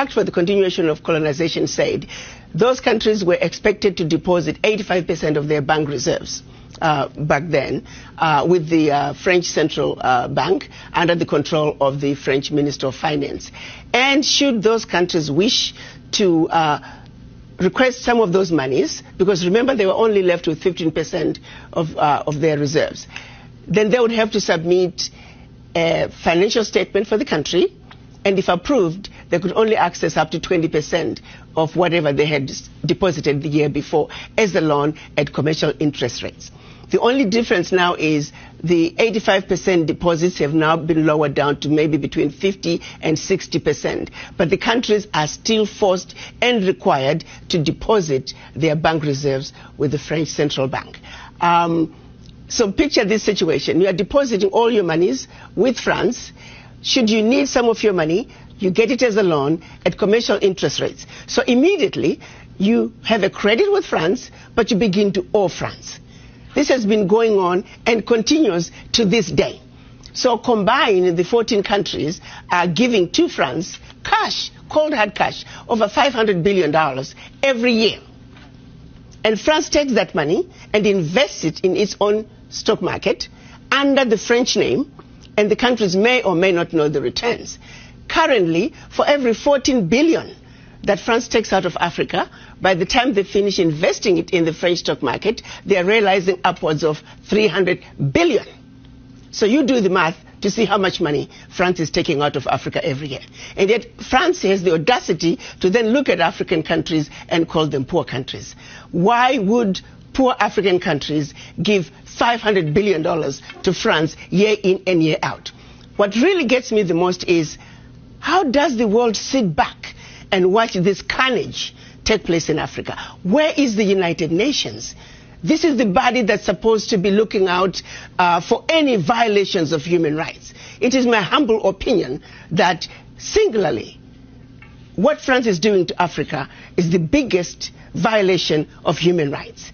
Pact for the Continuation of Colonization said those countries were expected to deposit 85% of their bank reserves back then with the French Central Bank under the control of the French Minister of Finance. And should those countries wish to request some of those monies, because remember they were only left with 15% of their reserves, then they would have to submit a financial statement for the country, and if approved, they could only access up to 20% of whatever they had deposited the year before as a loan at commercial interest rates. The only difference now is the 85% deposits have now been lowered down to maybe between 50 and 60%. But the countries are still forced and required to deposit their bank reserves with the French Central Bank. So picture this situation. You are depositing all your monies with France. Should you need some of your money, you get it as a loan at commercial interest rates. So immediately you have a credit with France, but you begin to owe France. This has been going on and continues to this day. So combined, the 14 countries are giving to France cash, cold hard cash, over $500 billion every year. And France takes that money and invests it in its own stock market under the French name, and the countries may or may not know the returns. Currently, for every 14 billion that France takes out of Africa, by the time they finish investing it in the French stock market, they are realizing upwards of 300 billion. So you do the math to see how much money France is taking out of Africa every year. And yet France has the audacity to then look at African countries and call them poor countries. Why would poor African countries give $500 billion to France year in and year out? What really gets me the most is, how does the world sit back and watch this carnage take place in Africa? Where is the United Nations? This is the body that's supposed to be looking out for any violations of human rights. It is my humble opinion that singularly, what France is doing to Africa is the biggest violation of human rights.